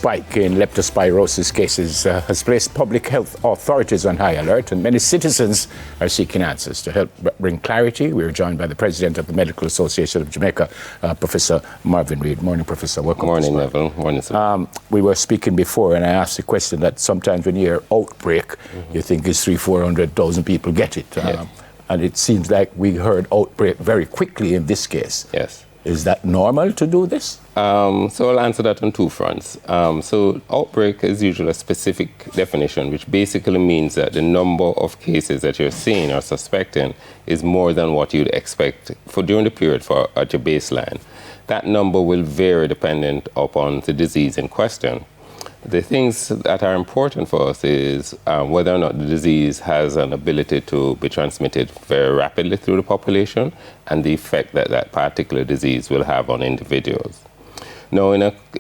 spike in leptospirosis cases has placed public health authorities on high alert, and many citizens are seeking answers. To help bring clarity, we are joined by the President of the Medical Association of Jamaica, Professor Marvin Reid. Morning, Professor. Welcome. Morning, Neville. Morning, sir. We were speaking before, and I asked the question that sometimes when you hear outbreak, you think it's 300,000-400,000 people get it. Yes. And it seems like we heard outbreak very quickly in this case. Yes. Is that normal to do this? So I'll answer that on two fronts. So outbreak is usually a specific definition, which basically means that the number of cases that you're seeing or suspecting is more than what you'd expect for during the period for at your baseline. That number will vary dependent upon the disease in question. The things that are important for us is whether or not the disease has an ability to be transmitted very rapidly through the population and the effect that that particular disease will have on individuals. Now,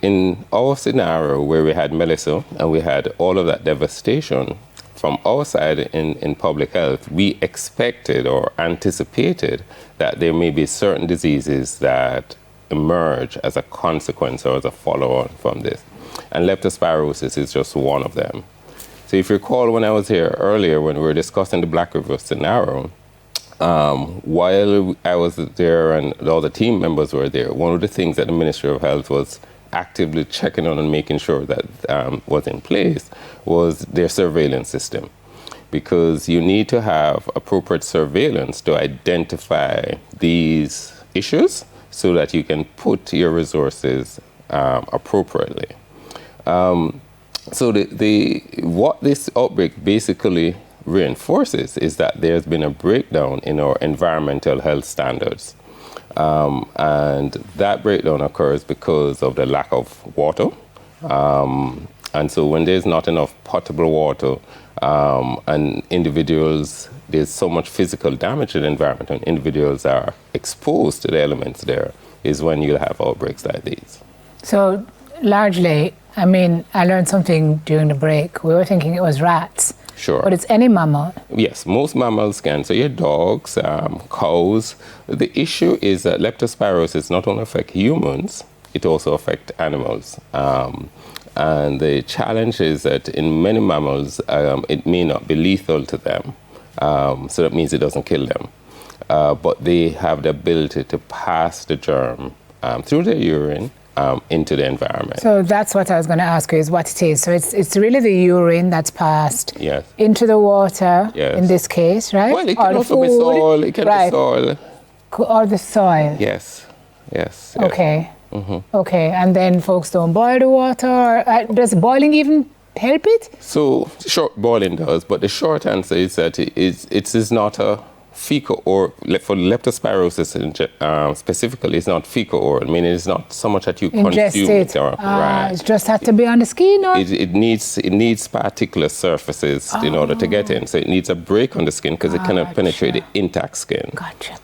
in our scenario where we had Melissa and we had all of that devastation, from our side in public health, we expected or anticipated that there may be certain diseases that emerge as a consequence or as a follow-on from this. And leptospirosis is just one of them. So if you recall when I was here earlier when we were discussing the Black River scenario, while I was there and all the team members were there, one of the things that the Ministry of Health was actively checking on and making sure that was in place was their surveillance system. Because you need to have appropriate surveillance to identify these issues so that you can put your resources appropriately. So what this outbreak basically reinforces is that there's been a breakdown in our environmental health standards. And that breakdown occurs because of the lack of water. And so when there's not enough potable water and individuals, there's so much physical damage to the environment and individuals are exposed to the elements there is when you have outbreaks like these. So largely, I mean, I learned something during the break. We were thinking it was rats. Sure. But it's any mammal. Yes, most mammals can. So your dogs, cows. The issue is that leptospirosis not only affects humans, it also affects animals. And the challenge is that in many mammals, it may not be lethal to them. So that means it doesn't kill them. But they have the ability to pass the germ through their urine into the environment. So that's what I was going to ask you, is what it is. So it's really the urine that's passed into the water, in this case, right? Well, it can also be soil. It can be soil. Or the soil. Yes. Okay. Okay, and then folks don't boil the water. Does boiling even help it? So short boiling does, but the short answer is that it is not a fecal or for leptospirosis specifically, it's not fecal oral, meaning it's not so much that you consume it. It just had to be on the skin, or? It needs particular surfaces in order to get in. So it needs a break on the skin because it cannot penetrate the intact skin.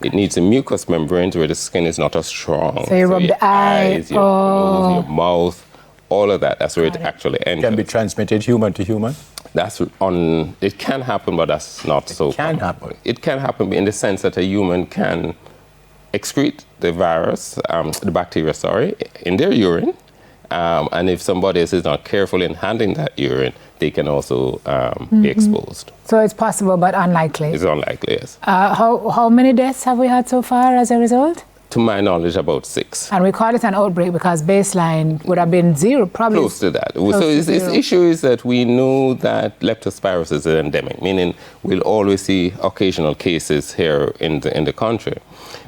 It needs a mucous membrane where the skin is not as strong. So you rub the eyes, your nose, your mouth, all of that. That's where it actually enters. Can be transmitted human to human? It can happen, but that's not so. It can happen. It can happen in the sense that a human can excrete the virus, the bacteria, in their urine. And if somebody else is not careful in handling that urine, they can also be exposed. So it's possible, but unlikely. It's unlikely, yes. How many deaths have we had so far as a result? To my knowledge, about 6. And we call it an outbreak because baseline would have been 0, probably. Close to that. The issue is that we know that leptospirosis is endemic, meaning we'll always see occasional cases here in the country.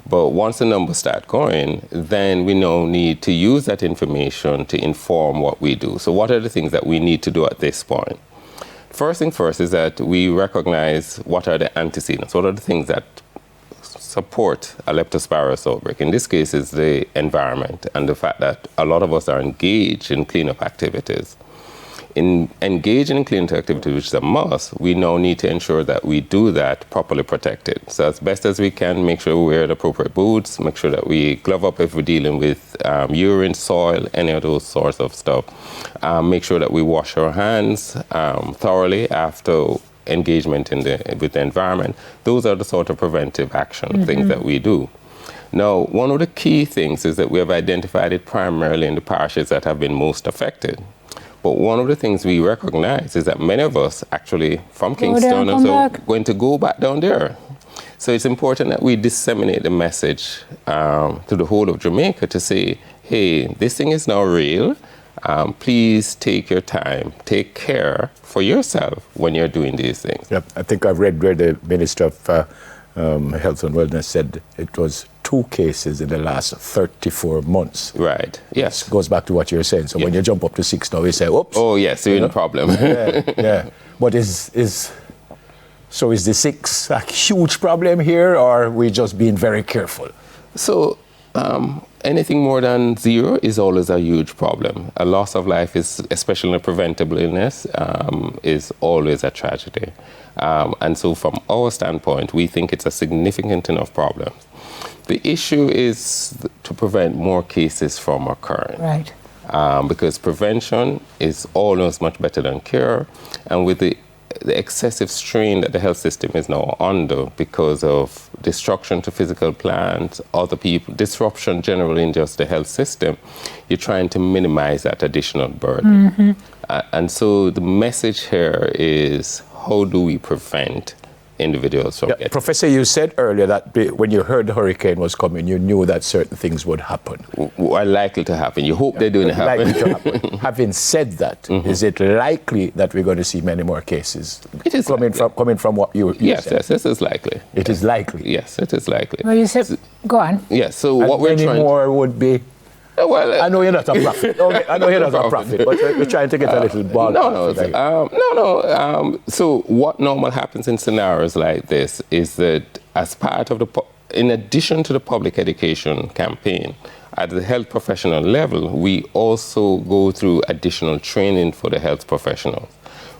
But once the numbers start going, then we now need to use that information to inform what we do. So what are the things that we need to do at this point? First thing first is that we recognize what are the antecedents, what are the things that support a leptospirosis outbreak. In this case, is the environment and the fact that a lot of us are engaged in cleanup activities. In engaging in cleanup activities, which is a must, we now need to ensure that we do that properly protected. So as best as we can, make sure we wear the appropriate boots, make sure that we glove up if we're dealing with urine, soil, any of those sorts of stuff. Make sure that we wash our hands thoroughly after engagement with the environment. Those are the sort of preventive action things that we do. Now, one of the key things is that we have identified it primarily in the parishes that have been most affected. But one of the things we recognize is that many of us actually from Kingston and so going to go back down there. So it's important that we disseminate the message to the whole of Jamaica to say, hey, this thing is now real. Please take your time, take care for yourself when you're doing these things. Yep. I think I've read where the Minister of Health and Wellness said it was 2 cases in the last 34 months. Right, yes. It goes back to what you're saying. So when you jump up to 6 now, you say, oops. Oh, yes, you're in a problem. yeah. But is the 6 a huge problem here, or are we just being very careful? So anything more than 0 is always a huge problem. A loss of life, is, especially in a preventable illness, is always a tragedy. And so from our standpoint, we think it's a significant enough problem. The issue is to prevent more cases from occurring. Right. Because prevention is always much better than cure. And with the excessive strain that the health system is now under because of destruction to physical plants, other people, disruption generally in just the health system, you're trying to minimize that additional burden. And so the message here is, how do we prevent individuals from getting... Professor, you said earlier that when you heard the hurricane was coming, you knew that certain things would happen. Are likely to happen. You hope they don't happen. Likely to happen. Having said that, is it likely that we're going to see many more cases? It is coming from what you yes, said? Yes, this is likely. It is likely? Yes, it is likely. Well, you said... Go on. Yes, so what we're trying... Many more would be... Well, I know you're not a prophet. I know you're not a prophet, but we're trying to get a little ballpark. So what normally happens in scenarios like this is that as part of in addition to the public education campaign, at the health professional level, we also go through additional training for the health professionals.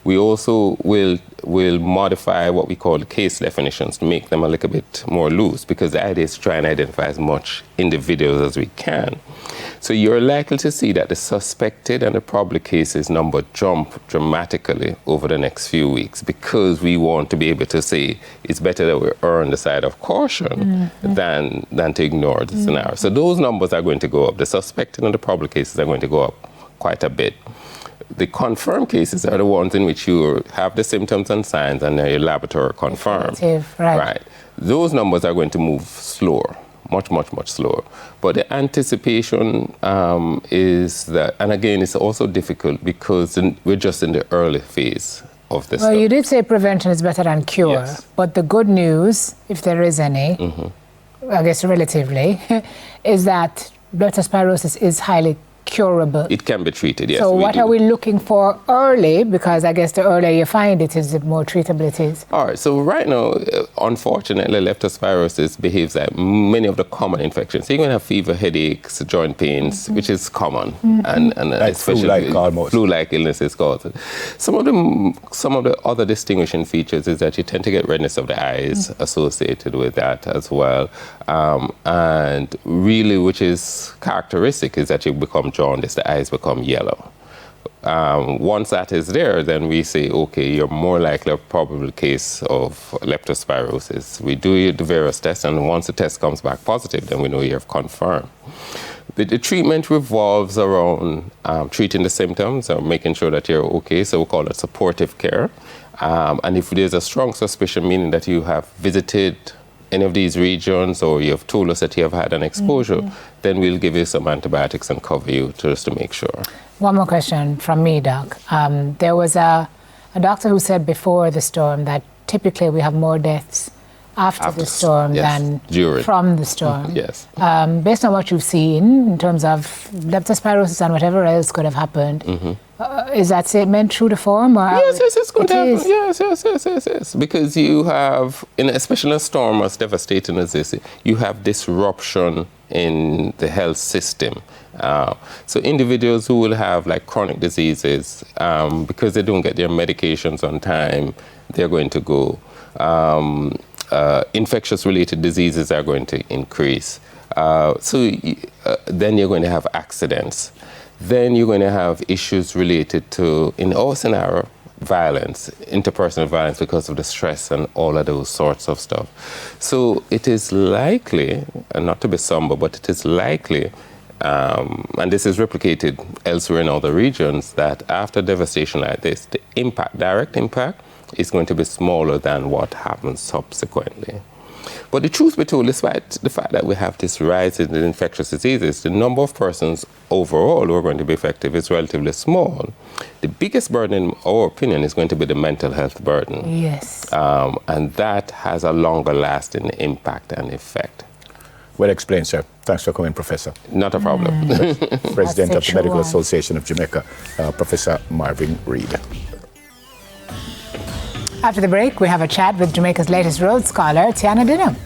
We also will modify what we call case definitions to make them a little bit more loose, because the idea is to try and identify as much individuals as we can. So you're likely to see that the suspected and the probable cases number jump dramatically over the next few weeks, because we want to be able to say it's better that we err on the side of caution than to ignore the scenario. So those numbers are going to go up. The suspected and the probable cases are going to go up quite a bit. The confirmed cases are the ones in which you have the symptoms and signs and your laboratory confirmed. Right. Those numbers are going to move slower, much slower. But the anticipation is that, and again, it's also difficult because we're just in the early phase of this. Well, you did say prevention is better than cure, but the good news, if there is any, I guess relatively, is that leptospirosis is highly curable. It can be treated, yes. So what are we looking for early? Because I guess the earlier you find it is, the more treatable it is. All right, so right now, unfortunately, leptospirosis behaves like many of the common infections. So you're going to have fever, headaches, joint pains, which is common, and like especially flu-like illnesses cause it. Some of the other distinguishing features is that you tend to get redness of the eyes associated with that as well. And really, which is characteristic, is that you become jaundice, the eyes become yellow. Once that is there, then we say, okay, you're more likely a probable case of leptospirosis. We do the various tests, and once the test comes back positive, then we know you have confirmed. The treatment revolves around treating the symptoms or making sure that you're okay, so we call it supportive care. And if there's a strong suspicion, meaning that you have visited any of these regions or you have told us that you have had an exposure, then we'll give you some antibiotics and cover you just to make sure. One more question from me, Doc. There was a doctor who said before the storm that typically we have more deaths after the storm than from the storm. Yes. Based on what you've seen in terms of leptospirosis and whatever else could have happened, is that statement true to form? Or yes, it's going to happen. Yes. Because you have, especially in a storm as devastating as this, you have disruption in the health system. So individuals who will have like chronic diseases, because they don't get their medications on time, they're going to go. Infectious related diseases are going to increase. Then you're going to have accidents. Then you're going to have issues related to, in our scenario, violence, interpersonal violence because of the stress and all of those sorts of stuff. So it is likely, and not to be somber, but it is likely and this is replicated elsewhere in other regions, that after devastation like this, the direct impact is going to be smaller than what happens subsequently. But the truth be told, despite the fact that we have this rise in infectious diseases, the number of persons overall who are going to be affected is relatively small. The biggest burden, in our opinion, is going to be the mental health burden. Yes. And that has a longer lasting impact and effect. Well explained, sir. Thanks for coming, Professor. Not a problem. President of the Medical Association of Jamaica, Professor Marvin Reed. After the break, we have a chat with Jamaica's latest Rhodes Scholar, Tiana Dinham.